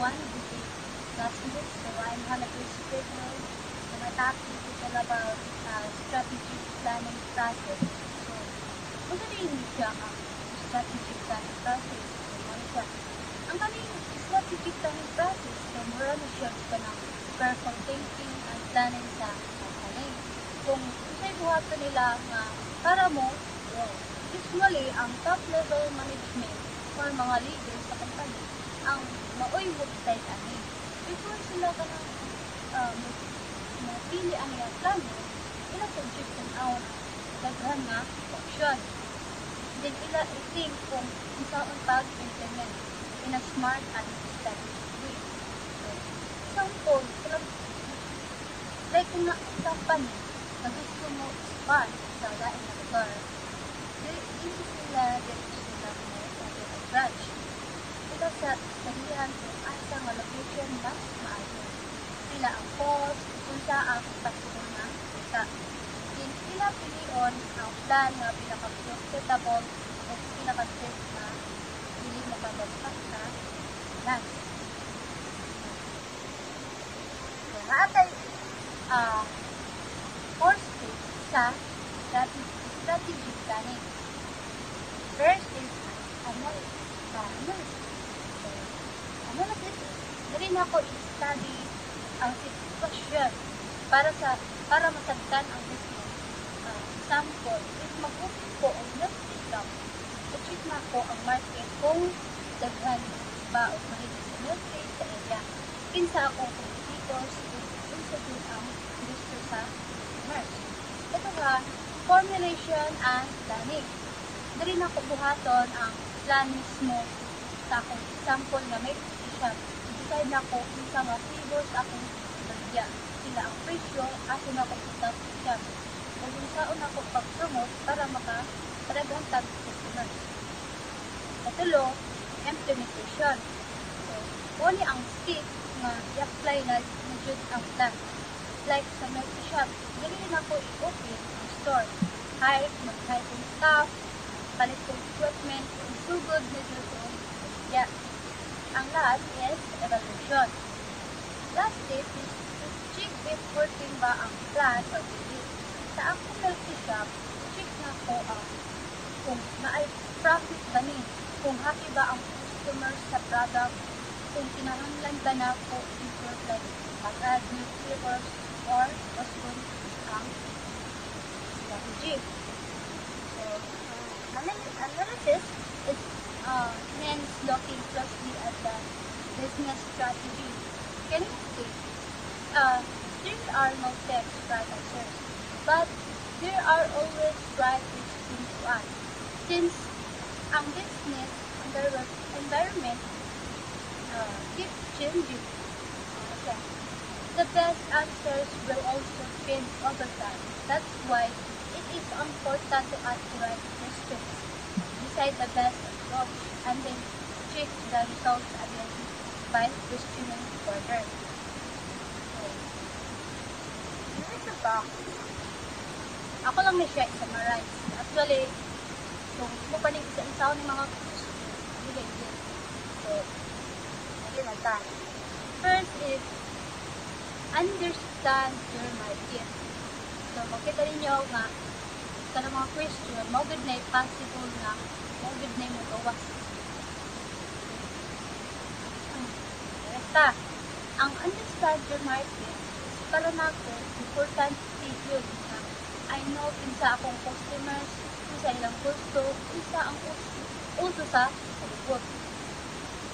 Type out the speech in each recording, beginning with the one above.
one debate classmates, so I'm Hannah Christopher. So my topic is all about strategic planning process. So, kung rin siya ang strategic planning process, so ano siya? Ang kaning strategic planning process, so mura na siya ka ng careful thinking and planning sa kanin. Kung isa'y buhato nila nga para mo, usually ang top level management or mga leaders sa company ang maoy website ani. Before sila ka ng mapili ang iyang plano, ila subject ng out daghan nga option. Then ila i-think kung isaon pag-implement in a smart and strategic way. So, example, like kung na company na gusto mo expand sa lain na lugar, hindi sila may branch. Ito sa sabihan kung asa nga location mas maayo. Sila ang cost, kung saan possible na kita. Then sila pilion ang plan nga pinaka-suitable o pinaka-safe na hindi makabagsak sa plan. So, naatay 4 steps sa strategic planning. First is analysis. So, analysis, dali na ako i-study ang sitwasyon para masagdan ang business. Example, if mag-open ko ang next shop, i-check na ko ang market kung daghan ba o mahilig sa milk trade sa area. Kinsa akong competitors kung sa ang gusto sa commerce. Ito nga, formulation and planning. Dali na ko buhaton ang plan mismo sa akong example na may shop. I-decide na ko kung sa mga flavors akong bagya. Sila ang presyo, aso na ko sa shop. O kung saan ako pag-promote para makaparagang tag customers. Katulo, implementation. So, kuni ang step na i-apply na jud ang plan. Like sa milk shop, dali na ko i-open ang store. Mag-hire kong staff, palit kong equipment, kung sugod na dito kong yeah. Ang last is evaluation. Last step is to check if working ba ang plan or belief. Sa akong milk shop, check na ko kung naay profit ba ni, kung happy ba ang customer sa product, kung kinahanglan ba na ko improve like mag-add new flavors or custom ang strategy. So, analysis is means looking closely at the business strategy. Can you see? There are no text right answers, but there are always right questions to ask. Since ang business environment keeps changing, the best answers will also change over time. That's why it is important to ask the right questions, decide the best approach, and then check the results again by questioning further. Ito ba? Ako lang na siya i-summarize. Actually, kung mo pa rin isa-isaw ng mga question, so, again, nagtan. First is, understand your market. So, makita ninyo nga, sa mga question, magod na possible na magod na yung gawas. Basta, ang understand your market is para na ako, important yun na I know kinsa akong customers, kinsa ilang gusto, kinsa ang uso sa palibot.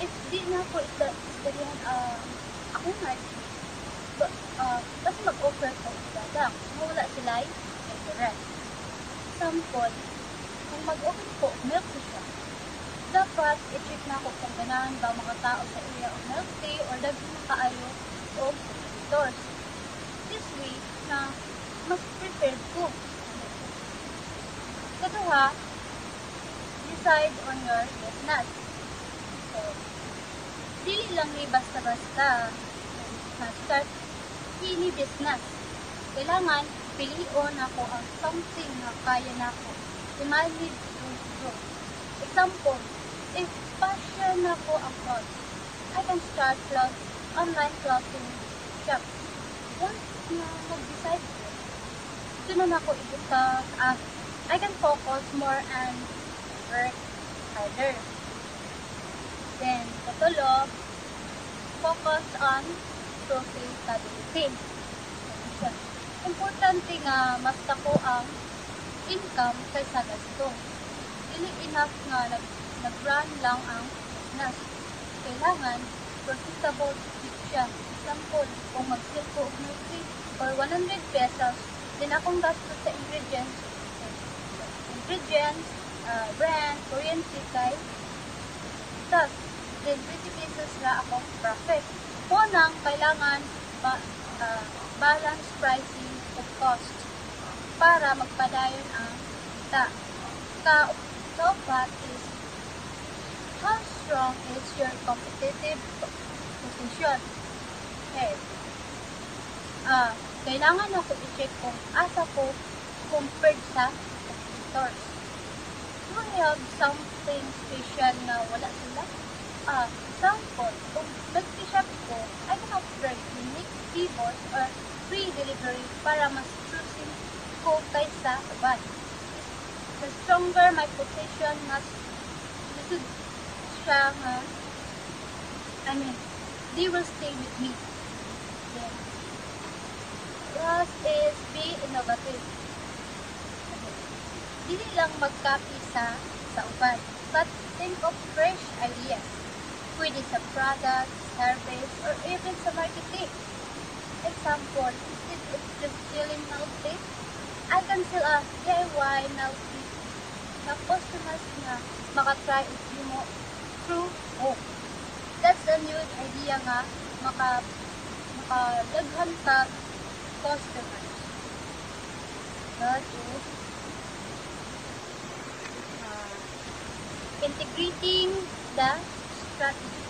If di na ako isdalihan akong market, kasi mag-offer ko dadang, mawala sila yung interest. Example, kung mag-open ko milk shop, dapat i-check na ako kung ganahan ba mga tao sa area o milk tea or daghan kaayo o competitors. This way, na mas prepared ko. Katuha, decide on your business. So, dili lang ni basta-basta start any business. Kailangan pilion ako ang something na kaya na ako i-manage to grow. Example, if passion ako ang cause, I can start online clothing shop. Once na mag-decide ko, ito na ako ibuka. I can focus more and work harder. Then, katulo, focus on profitability. Importante nga mas dako ang income kaysa gasto. Dili enough nga nag-run lang ang business. Kailangan profitable siya. Example, kung mag-sell ko og milk for 100 pesos, din akong gasto sa ingredients, brand, kuryente kay tas, then 20 pesos na akong profit. Unang, kailangan balance pricing of cost para magpadayon ang kita. Kaupat is how strong is your competitive position. Okay. Kailangan ako i-check kung asa ko compared sa competitors. Do I have something special na wala sila? Example, kung nag-shop ko, I can offer unique keyboards or free delivery para mas choosing ko kaysa iba. The stronger my position, mas lisod siya nga, they will stay with me. Then, last is be innovative. Dili lang mag-copy sa uban, but think of fresh ideas. Pwede sa product, service, or even sa marketing. Example, instead of just selling nail tape, I can sell a DIY nail tape na customers na makatry if you mo through home. That's a new idea nga makadaghan ka customers. That is integrating the strategy.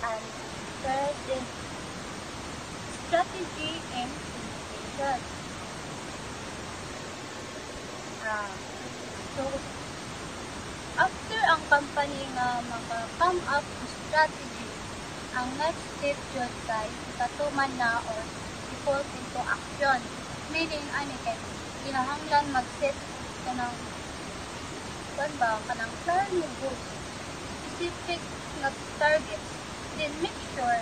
And third is strategy and communication. So, after ang company nga maka-come up with strategy, ang next step yun kay ikatuman na or default into action. Meaning, kinahanglan mag-set ka ng kanang plan mo goals, specific na target, then make sure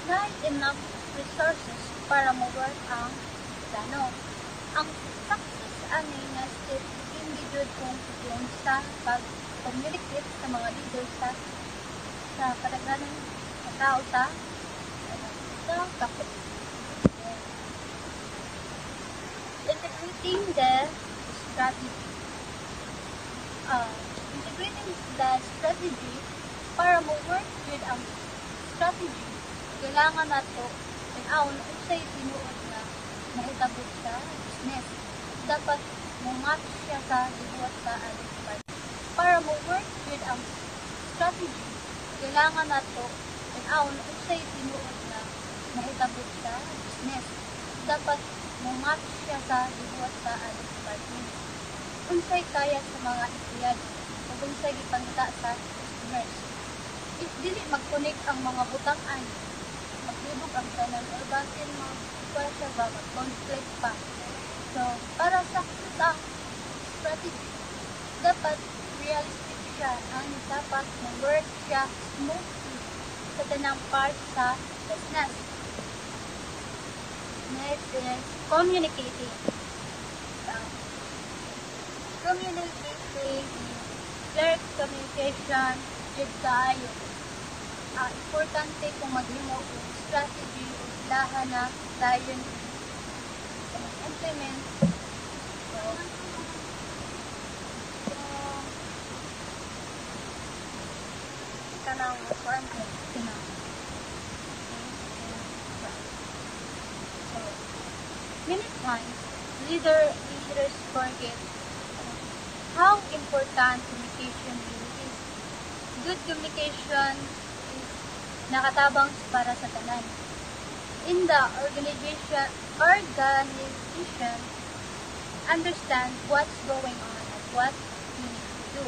na enough resources para mo-work ang plano. Ang success ani nga step hindi jud kung yun sa pag-communicate sa mga leaders sa kadaghanan ng tao sa kapit. Integrating the strategy. Integrating the strategy para mo-work with ang strategy, kailangan nato tinawon unsay tinuod na mahitabo sa business. Dapat mo-match siya sa dibuhat sa part. Para mo-work with ang strategy, kailangan nato tinawon unsay tinuod na mahitabo sa business. Dapat mo-match siya sa dibuhat sa department. Unsay kaya sa mga empleyado o unsay gipangita sa customers. If dili mag-connect ang mga butangan, maglibog ang tanan or basin mag-conflict pa. So, para success ang strategy, dapat realistic siya ang dapat mag-work siya smoothly sa tanang part sa business. Next is communicating. Communicating, clear communication with tayo. Importante kung maghimo og strategy o ilahan na tayo implement. So, kanang content. So, many times, leaders forget how important communication really is. Good communication is nakatabang para sa tanan. In the organization, understand what's going on and what we need to do.